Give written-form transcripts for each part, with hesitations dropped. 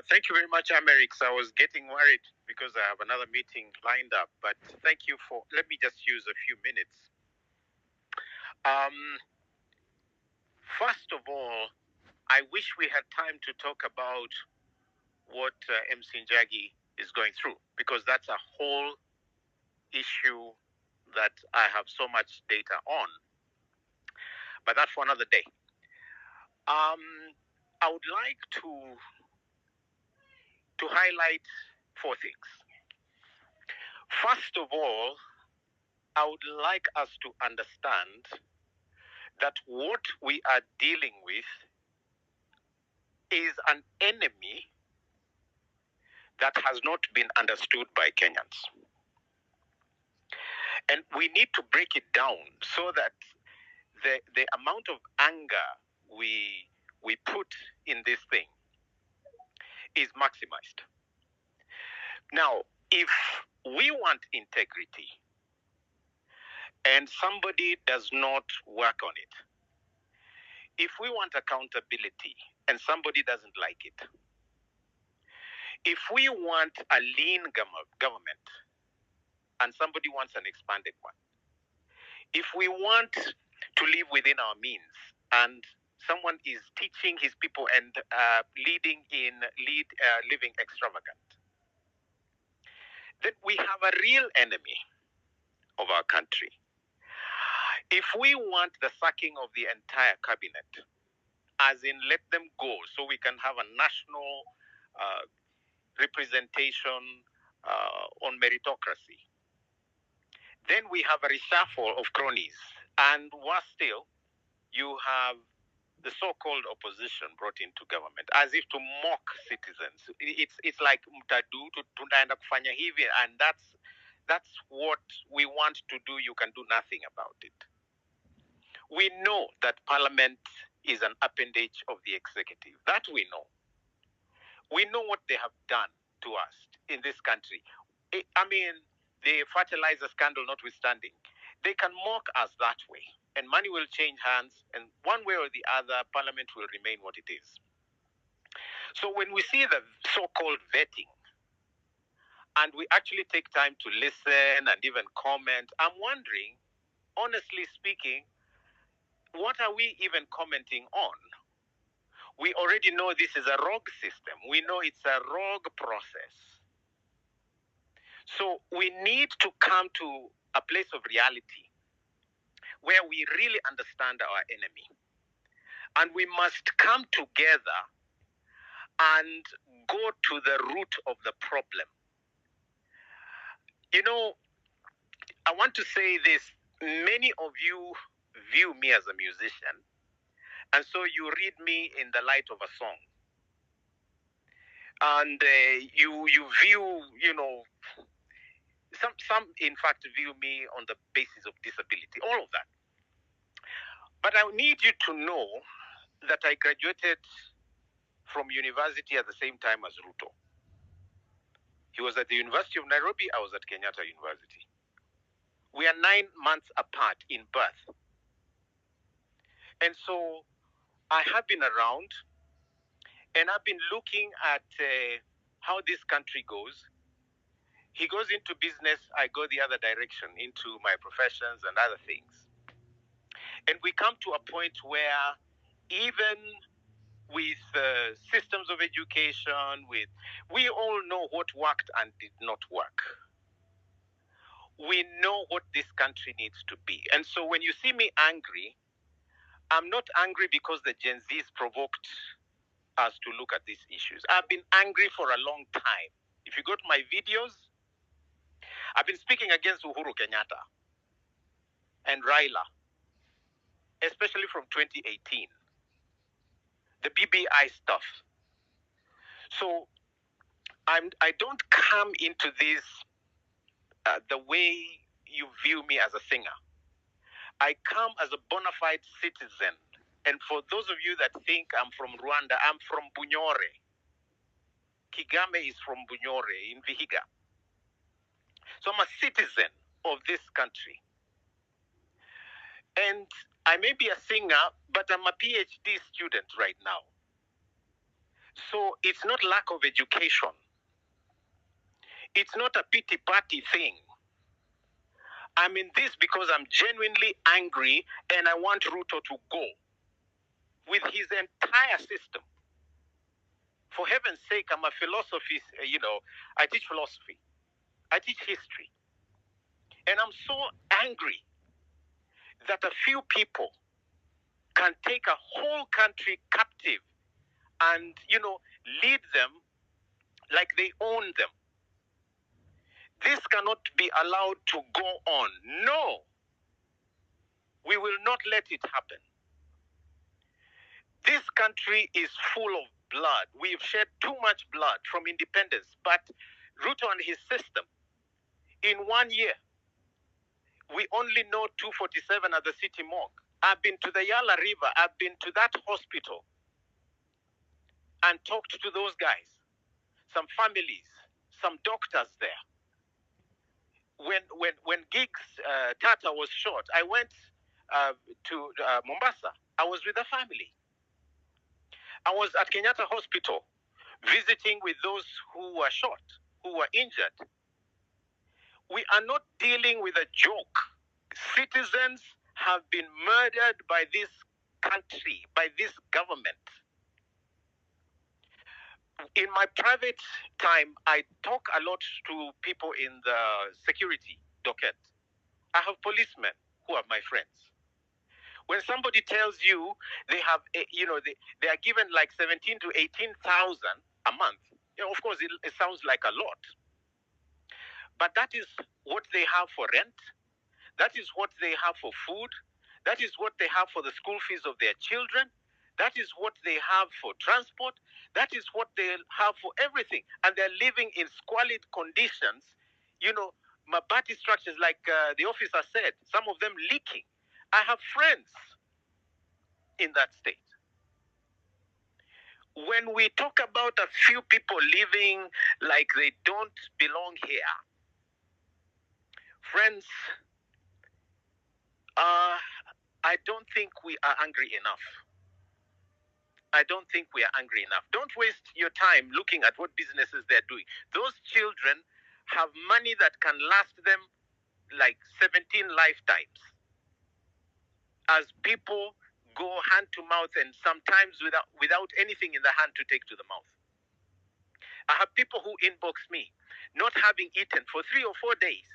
Thank you very much, Amerix. I was getting worried because I have another meeting lined up, but thank you for. Let me just use a few minutes. Um, First of all, I wish we had time to talk about what MC Njagi is going through, because that's a whole issue that I have so much data on. But that's for another day. I would like to highlight four things. First of all, I would like us to understand that what we are dealing with is an enemy that has not been understood by Kenyans. And we need to break it down so that the amount of anger we put in this thing is maximized. Now, if we want integrity and somebody does not work on it, if we want accountability and somebody doesn't like it, if we want a lean government and somebody wants an expanded one, if we want to live within our means and someone is teaching his people and living extravagant, then we have a real enemy of our country. If we want the sacking of the entire cabinet, as in let them go so we can have a national representation on meritocracy, then we have a reshuffle of cronies. And worse still, you have the so-called opposition brought into government as if to mock citizens. It's like mtadu tunaenda kufanya hivi, and that's what we want to do. You can do nothing about it. We know that parliament is an appendage of the executive. That we know. We know what they have done to us in this country. I mean, the fertilizer scandal notwithstanding, they can mock us that way. And money will change hands, and one way or the other, parliament will remain what it is. So when we see the so-called vetting, and we actually take time to listen and even comment, I'm wondering, honestly speaking, what are we even commenting on? We already know this is a rogue system. We know it's a rogue process. So we need to come to a place of reality where we really understand our enemy. And we must come together and go to the root of the problem. You know, I want to say this. Many of you view me as a musician, and so you read me in the light of a song. And you view, some in fact view me on the basis of disability, all of that. But I need you to know that I graduated from university at the same time as Ruto. He was at the University of Nairobi, I was at Kenyatta University. We are 9 months apart in birth. And so I have been around, and I've been looking at how this country goes. He goes into business, I go the other direction into my professions and other things. And we come to a point where even with systems of education, we all know what worked and did not work. We know what this country needs to be. And so when you see me angry, I'm not angry because the Gen Zs provoked us to look at these issues. I've been angry for a long time. If you go to my videos, I've been speaking against Uhuru Kenyatta and Raila, especially from 2018, the BBI stuff. So I don't come into this the way you view me as a singer. I come as a bona fide citizen. And for those of you that think I'm from Rwanda, I'm from Bunyore. Kigame is from Bunyore in Vihiga. So I'm a citizen of this country. And I may be a singer, but I'm a PhD student right now. So it's not lack of education. It's not a pity party thing. I'm in this because I'm genuinely angry and I want Ruto to go with his entire system. For heaven's sake, I'm a philosophy, I teach philosophy. I teach history. And I'm so angry that a few people can take a whole country captive and, lead them like they own them. This cannot be allowed to go on. No, we will not let it happen. This country is full of blood. We've shed too much blood from independence. But Ruto and his system, in 1 year, we only know 247 at the city morgue. I've been to the Yala River. I've been to that hospital and talked to those guys, some families, some doctors there. When Giggs Tata was shot, I went to Mombasa. I was with the family. I was at Kenyatta Hospital visiting with those who were shot, who were injured. We are not dealing with a joke. Citizens have been murdered by this country, by this government. In my private time, I talk a lot to people in the security docket. I have policemen who are my friends. When somebody tells you they have, they are given like 17 to 18,000 a month, of course, it sounds like a lot. But that is what they have for rent. That is what they have for food. That is what they have for the school fees of their children. That is what they have for transport. That is what they have for everything. And they're living in squalid conditions, Mabati structures, like the officer said, some of them leaking. I have friends in that state. When we talk about a few people living like they don't belong here, friends, I don't think we are angry enough. I don't think we are angry enough. Don't waste your time looking at what businesses they're doing. Those children have money that can last them like 17 lifetimes. As people go hand to mouth and sometimes without anything in the hand to take to the mouth. I have people who inbox me, not having eaten for 3 or 4 days.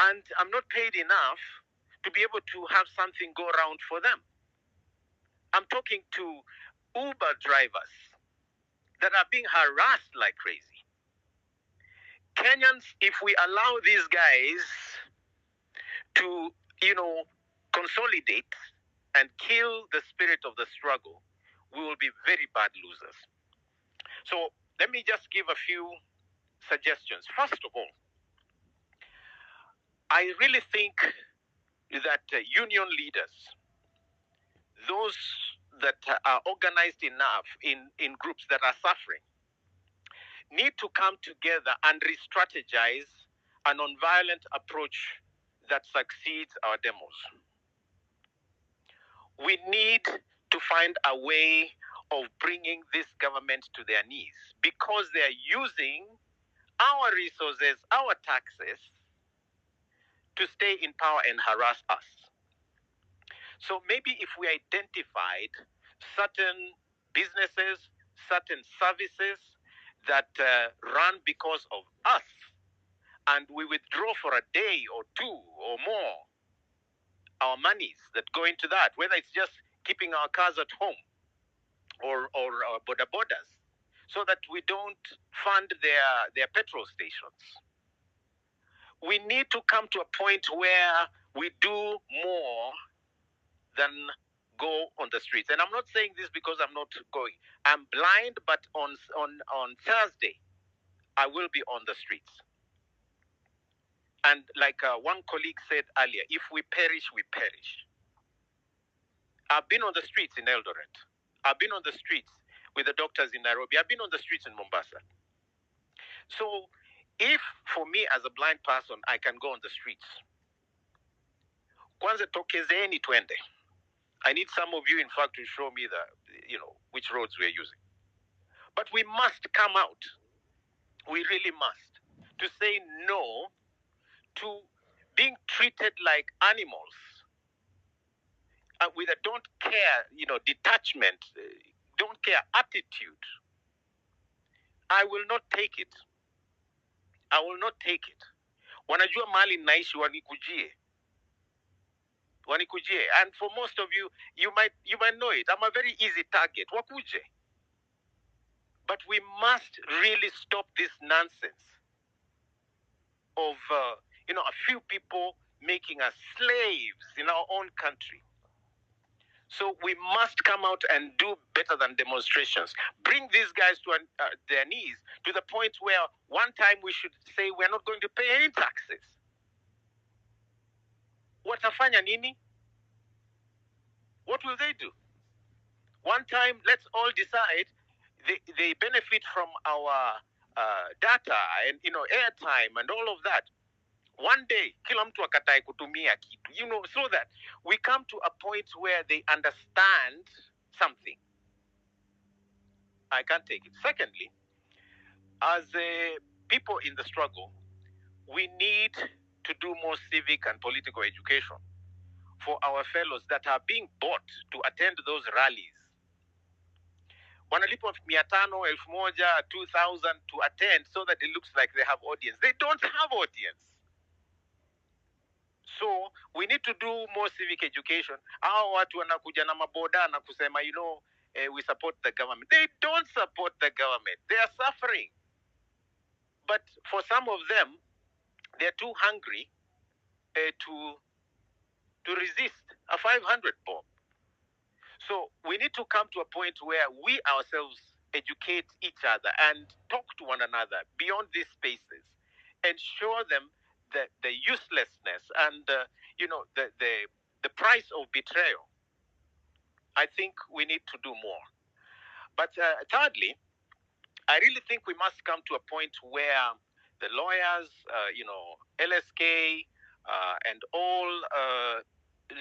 And I'm not paid enough to be able to have something go around for them. I'm talking to Uber drivers that are being harassed like crazy. Kenyans, if we allow these guys to, consolidate and kill the spirit of the struggle, we will be very bad losers. So let me just give a few suggestions. First of all, I really think that union leaders, those that are organized enough in groups that are suffering, need to come together and re-strategize a non-violent approach that succeeds our demos. We need to find a way of bringing this government to their knees because they are using our resources, our taxes, to stay in power and harass us. So maybe if we identified certain businesses, certain services that run because of us, and we withdraw for a day or two or more our monies that go into that, whether it's just keeping our cars at home or border borders, so that we don't fund their petrol stations. We need to come to a point where we do more than go on the streets. And I'm not saying this because I'm not going. I'm blind, but on Thursday, I will be on the streets. And like one colleague said earlier, if we perish, we perish. I've been on the streets in Eldoret. I've been on the streets with the doctors in Nairobi. I've been on the streets in Mombasa. So if for me as a blind person, I can go on the streets, kwanza tokezeni twende. I need some of you, in fact, to show me which roads we are using. But we must come out. We really must. To say no to being treated like animals with a don't care, detachment, don't care attitude. I will not take it. I will not take it. Wanajua mali naishi wanikujie. And for most of you, you might know it. I'm a very easy target. Wakuje. But we must really stop this nonsense of a few people making us slaves in our own country. So we must come out and do better than demonstrations. Bring these guys to their knees to the point where one time we should say we're not going to pay any taxes. Watafanya nini? What will they do? One time, let's all decide they benefit from our data and airtime and all of that. One day, kila mtu akatae kutumia kitu, so that we come to a point where they understand something. I can't take it. Secondly, as people in the struggle, we need to do more civic and political education for our fellows that are being bought to attend those rallies. Wanalipwa 500, 1000, 2000 to attend so that it looks like they have audience. They don't have audience. So we need to do more civic education. Hao watu wanakuja na maboda na kusema, we support the government. They don't support the government. They are suffering. But for some of them, they're too hungry to resist a 500 bomb. So we need to come to a point where we ourselves educate each other and talk to one another beyond these spaces and show them the uselessness and the price of betrayal. I think we need to do more. But thirdly, I really think we must come to a point where the lawyers, LSK, and all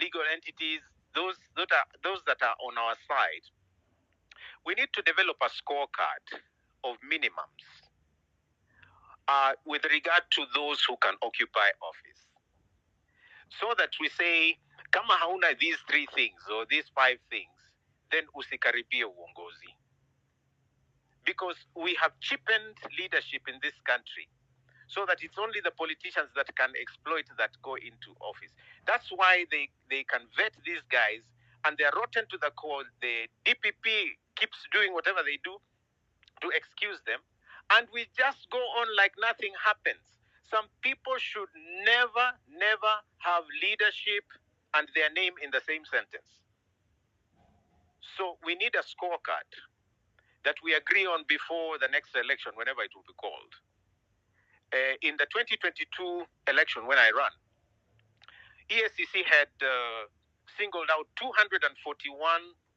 legal entities, those that are on our side, we need to develop a scorecard of minimums with regard to those who can occupy office. So that we say, kama hauna these 3 things or these 5 things, then usikaribie uongozi. Because we have cheapened leadership in this country so that it's only the politicians that can exploit that go into office. That's why they can vet these guys and they're rotten to the core. The DPP keeps doing whatever they do to excuse them. And we just go on like nothing happens. Some people should never have leadership and their name in the same sentence. So we need a scorecard that we agree on before the next election, whenever it will be called. In the 2022 election, when I ran, ESCC had singled out 241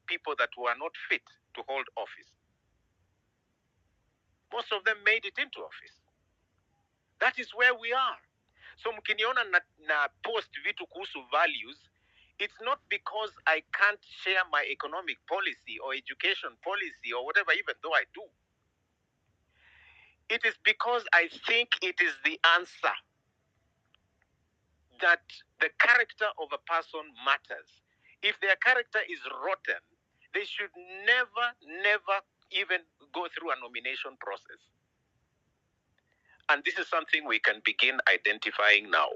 people that were not fit to hold office. Most of them made it into office. That is where we are. So mkiniona na post vitu kuhusu values, it's not because I can't share my economic policy or education policy or whatever, even though I do. It is because I think it is the answer that the character of a person matters. If their character is rotten, they should never even go through a nomination process. And this is something we can begin identifying now.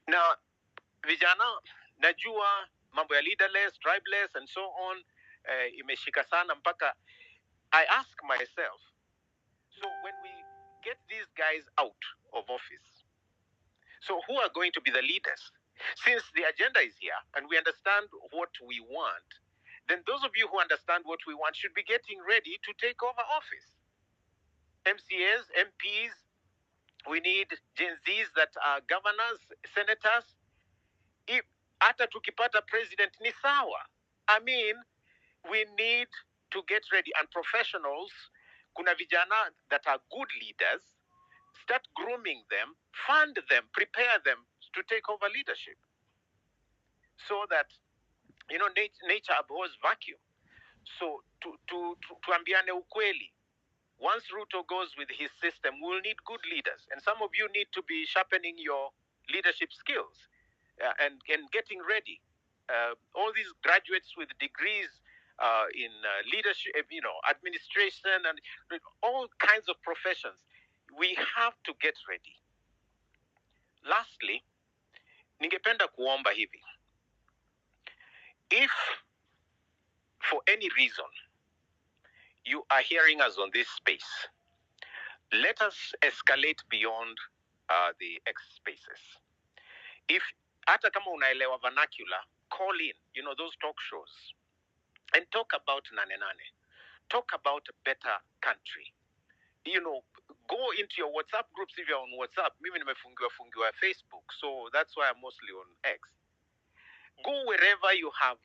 Now, vijana, najua mambo ya leaderless, tribeless, and so on, imeshika sana mpaka I ask myself, so when we get these guys out of office, so who are going to be the leaders? Since the agenda is here and we understand what we want, then those of you who understand what we want should be getting ready to take over office. MCAs, MPs, we need Gen Zs that are governors, senators. If hata tukipata president ni sawa. I mean, we need to get ready. And professionals, kuna vijana that are good leaders, start grooming them, fund them, prepare them to take over leadership. So that, nature abhors vacuum. So tuambiane ukweli. Once Ruto goes with his system, we'll need good leaders. And some of you need to be sharpening your leadership skills and getting ready. All these graduates with degrees in leadership, administration, and all kinds of professions, we have to get ready. Lastly, ningependa kuomba hivi. If for any reason you are hearing us on this space, let us escalate beyond the X spaces. If hata kama unaelewa vernacular, call in, those talk shows and talk about Nane. Talk about a better country. Go into your WhatsApp groups if you're on WhatsApp. Mimi nimefungiwa Facebook, so that's why I'm mostly on X. Go wherever you have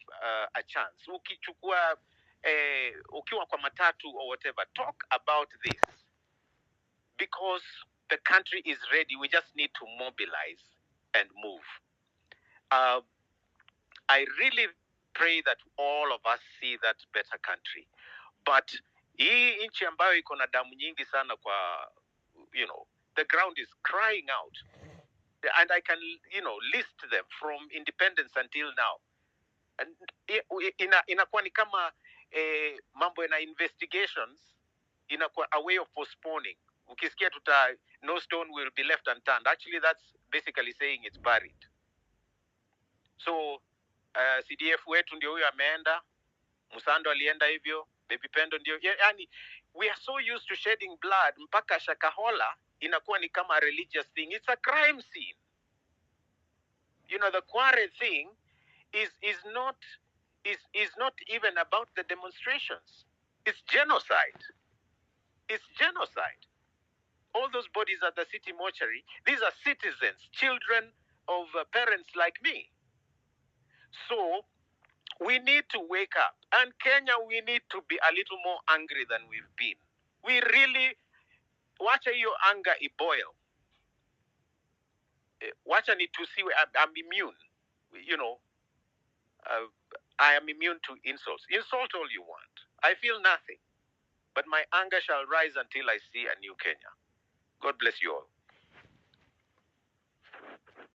a chance. Ukiwa kwa matatu or whatever, talk about this. Because the country is ready. We just need to mobilize and move. I really pray that all of us see that better country. But hii nchi ambayo iko na damu nyingi sana kwa, the ground is crying out. And I can, list them from independence until now. And inakuwa ni kama mambo na investigations, inakuwa a way of postponing. Ukisikia no stone will be left unturned. Actually, that's basically saying it's buried. So CDF wetu ndio huyo ameenda, Musando alienda hivyo, Baby Pendo ndio, yani we are so used to shedding blood mpaka Shakahola inakuwa ni kama a religious thing. It's a crime scene. The Kware thing is not even about the demonstrations. It's genocide. It's genocide. All those bodies at the city mortuary, these are citizens, children of parents like me. So we need to wake up. And Kenya, we need to be a little more angry than we've been. We really, wacha hiyo anger iboil. Wacha nitusiwe, I'm immune. I am immune to insults. Insult all you want. I feel nothing. But my anger shall rise until I see a new Kenya. God bless you all.